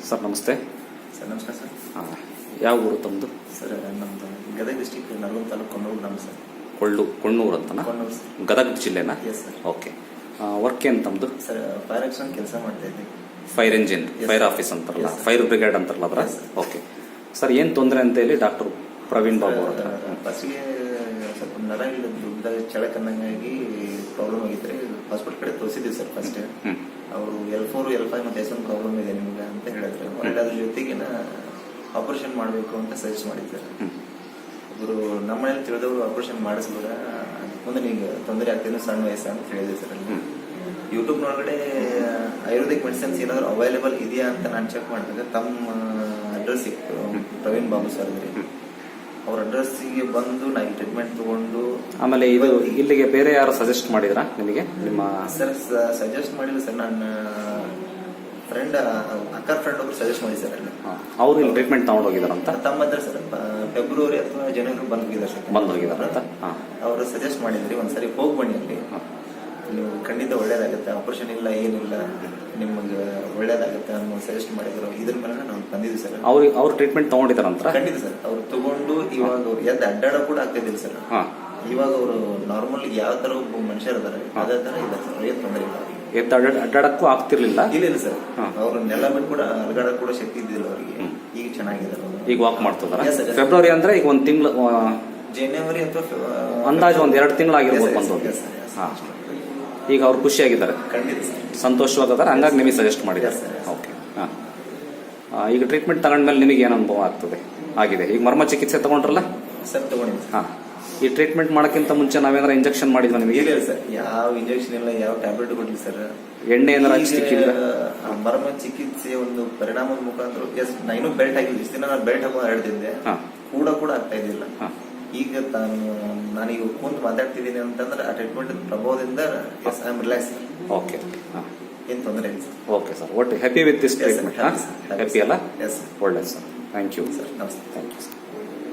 Sir ನಮಸ್ತೆ. Sir ನಮಸ್ಕಾರ sir. ಯಾವ ಊರು ತಮ್ಮದು? ಸರ್ ನಮ್ಮದು ಗದಗ ಡಿಸ್ಟಿಕ್ ನರಗುಂದ ತಾಲೂಕು ಕೊಂಡೂರು ಗ್ರಾಮ ಸರ್. ಕೊಳ್ಳೂರು ಅಂತನಾ? ಕೊಂಡೂರು ಸರ್. ಗದಗ ಜಿಲ್ಲೆನಾ? Yes sir. ಓಕೆ. ವರ್ಕ್ ಏನು ತಮ್ಮದು? ಸರ್ ಫೈರ್ ಆಕ್ಷನ್ ಕೆಲಸ ಮಾಡ್ತಾ ಇದ್ದೀವಿ. ಫೈರ್ ಎಂಜಿನ್, ಫೈರ್ ಆಫೀಸ್ ಅಂತಾರಲ್ಲ, ಫೈರ್ ಬ್ರಿಗೇಡ್ ಅಂತಾರಲ್ಲ ಅದ್ರ? Okay sir. ಏನು ತೊಂದರೆ ಅಂತ ಹೇಳಿ ಡಾಕ್ಟರ್ ಪ್ರವೀಣ್ ಬಾಬು ಅವ್ರ ಹತ್ರ. ಫಸ್ಟ್ಗೆ ಸ್ವಲ್ಪ ನರ ಇಲ್ಲದಾಗ ಚಳಕನ್ನಂಗಾಗಿ ಪ್ರಾಬ್ಲಮ್ ಆಗಿತ್ತು ರೀ. ಹಾಸ್ಪಿಟಲ್ ಕಡೆ ತೋರಿಸಿದ್ದೀವಿ ಸರ್. ಫಸ್ಟ್ ಅವರು L4 L5 ಮತ್ತು S1 ಪ್ರಾಬ್ಲಮ್ ಇದೆ ನಿಮ್ಗೆ ಅಂತ ಹೇಳಿದ್ರು. ಒಳ್ಳೆ ಅದ್ರ ಜೊತೆಗಿನ ಆಪರೇಷನ್ ಮಾಡಬೇಕು ಅಂತ ಸಜೆಸ್ಟ್ ಮಾಡಿದ್ದಾರೆ. ಒಬ್ಬರು ನಮ್ಮ ಮನೇಲಿ ತಿಳಿದವರು ಆಪರೇಷನ್ ಮಾಡಿಸ್ಬೋದ, ಮುಂದೆ ನಿಮ್ಗೆ ತೊಂದರೆ ಆಗ್ತಿದೆ, ಸಣ್ಣ ವಯಸ್ಸು ಅಂತ ಹೇಳಿದೆ ಸರ್. ಅಲ್ಲಿ ಯೂಟ್ಯೂಬ್ನೊಳಗಡೆ ಆಯುರ್ವೇದಿಕ್ ಮೆಡಿಸಿನ್ಸ್ ಏನಾದ್ರು ಅವೈಲೇಬಲ್ ಇದೆಯಾ ಅಂತ ನಾನು ಚೆಕ್ ಮಾಡಿದಾಗ ತಮ್ಮ ಅಡ್ರೆಸ್ ಇತ್ತು, ಪ್ರವೀಣ್ ಬಾಬು ಸರ್ ರೀ. ಅವ್ರ ಅಡ್ರೆಸ್ಸಿಗೆ ಬಂದು ನಾನು ಟ್ರೀಟ್ಮೆಂಟ್ ತಗೊಂಡು ಆಮೇಲೆ ಇದು ಇಲ್ಲಿಗೆ ಬೇರೆ ಯಾರು ಸಜೆಸ್ಟ್ ಮಾಡಿದ್ರಾ ನಿಮಗೆ? ನಿಮ್ಮ ಸರ್ ಸಜೆಸ್ಟ್ ಮಾಡಿಲ್ಲ ಸರ್. ನನ್ನ ಫ್ರೆಂಡ್ ಅಕ್ಕ ಫ್ರೆಂಡ್ ಒಬ್ರು ಸಜೆಸ್ಟ್ ಮಾಡಿ ಸರ್. ಅಲ್ಲಿ ಅವ್ರು ಇಲ್ಲಿ ಟ್ರೀಟ್ಮೆಂಟ್ ತಗೊಂಡು ಹೋಗಿದಾರಂತ? ತಮ್ಮ ಹತ್ರ ಸರ್ ಫೆಬ್ರವರಿ ಅಥವಾ ಜನವರಿ ಬಂದು ಹೋಗಿದ್ದಾರೆ ಸರ್. ಬಂದು ಹೋಗಿದಾರಂತ ಅವರು ಸಜೆಸ್ಟ್ ಮಾಡಿದ್ರಿ. ಒಂದ್ಸರಿ ಹೋಗಿ ಬನ್ನಿ, ಅಲ್ಲಿ ನೀವು ಖಂಡಿತ ಒಳ್ಳೇದಾಗುತ್ತೆ, ಆಪರೇಷನ್ ಇಲ್ಲ ಏನಿಲ್ಲ, ನಿಮ್ಗೆ ಒಳ್ಳೇದಾಗುತ್ತೆ ಅನ್ನೋ ಸಜೆಸ್ಟ್ ಮಾಡಿದ್ರು. ಇದ್ರ ಮೇಲೆ ನಾವು ಬಂದಿದ್ವಿ ಸರ್. ಅವ್ರು ಟ್ರೀಟ್ಮೆಂಟ್ ತಗೊಂಡಿದಾರಂತ? ಖಂಡಿತ ಸರ್. ಅವ್ರು ತಗೊಂಡು ಇವಾಗ ಅವ್ರು ಎದ್ದು ಅಡ್ಡಾಡ ಕೂಡ ಆಗ್ತಿದ್ದಿಲ್ಲ ಸರ್. ಇವಾಗ ಅವರು ನಾರ್ಮಲ್ ಯಾವ ತರ ಒಬ್ಬ ಮನುಷ್ಯರು ಇದಾರೆ ಅದೇ ತರ ಇಲ್ಲ ಸರ್. ಏನ್ ತೊಂದರೆ ಇಲ್ಲ. ಎದ್ದು ಅಡ್ಡಾಡಕ್ಕೂ ಆಗ್ತಿರ್ಲಿಲ್ಲ? ಇಲ್ಲ ಸರ್. ಅವ್ರು ನೆಲ ಬಿಟ್ಟು ಕೂಡ ಅಲ್ಗಾಡಕ್ ಕೂಡ ಶಕ್ತಿ ಇದ್ದಿಲ್ಲ ಅವರಿಗೆ. ಈಗ ಚೆನ್ನಾಗಿದ್ದಾರೆ. ಈಗ ವಾಕ್ ಮಾಡ್ತಿದಾರ? ಫೆಬ್ರವರಿ ಅಂದ್ರೆ ಈಗ ಒಂದ್ ತಿಂಗಳು, ಜನವರಿ ಅಥವಾ ಅಂದಾಜು ಒಂದ್ 2 ತಿಂಗಳಾಗಿರ್ಬೋದು ಬಂದು. ಈಗ ಅವ್ರು ಖುಷಿಯಾಗಿದ್ದಾರೆ, ಸಂತೋಷವಾಗಿದ್ದಾರೆ, ಹಂಗಾಗಿ ನಿಮಗೆ ಸಜೆಸ್ಟ್ ಮಾಡಿದ್ದಾರೆ. ಓಕೆ. ಈಗ ಟ್ರೀಟ್ಮೆಂಟ್ ತಗೊಂಡ್ಮೇಲೆ ನಿಮಗೆ ಏನು ಅನುಭವ ಆಗ್ತದೆ ಆಗಿದೆ? ಈಗ ಮರ್ಮ ಚಿಕಿತ್ಸೆ ತಗೊಂಡ್ರಲ್ಲ ಸರ್? ತಗೊಂಡಿದ್ದೆ. ಈ ಟ್ರೀಟ್ಮೆಂಟ್ ಮಾಡೋಕ್ಕಿಂತ ಮುಂಚೆ ನಾವೇನಾರ ಇಂಜೆಕ್ಷನ್ ಮಾಡಿದ್ವಿ ನಿಮಗೆ? ಇಲ್ಲ ಸರ್, ಯಾವ ಇಂಜೆಕ್ಷನ್ ಇಲ್ಲ, ಯಾವ ಟ್ಯಾಬ್ಲೆಟ್ ಕೊಟ್ಟಿಲ್ಲ ಸರ್. ಎಣ್ಣೆ ಏನಾರ ಹಚ್ಚಿಕ್ಕಿಲ್ಲ? ಮರ್ಮ ಚಿಕಿತ್ಸೆ ಒಂದು ಪರಿಣಾಮದ ಮುಖಾಂತರ ನಾನು ಇನ್ನೂ ಬೆಲ್ಟ್ ಹಾಕಿಲ್ಲ. ಇಷ್ಟು ದಿನ ನಾನು ಬೆಲ್ಟ್ ಹಾಕೋ ಹೇಳ್ತಿದ್ದೆ, ಕೂಡ ಆಗ್ತಾ ಇದ್ದಿಲ್ಲ. ಈಗ ನಾನೀಗ ಕುಂತು ಮಾತಾಡ್ತಿದ್ದೀನಿ ಅಂತಂದ್ರೆ ಆ ಟ್ರೀಟ್ಮೆಂಟ್ ಪ್ರಭಾವದಿಂದ ಐ ಆಮ್ ರಿಲ್ಯಾಕ್ಸ್. ಓಕೆ. ಏನು ತೊಂದರೆ ಇಲ್ಲ ಸರ್. Okay sir. ಒಟ್ಟು happy with this treatment? Happy ಅಲ್ಲ? ಎಸ್. ಒಳ್ಳೆ ಸರ್. Thank you sir. ನಮಸ್ತೆ. Thank you sir.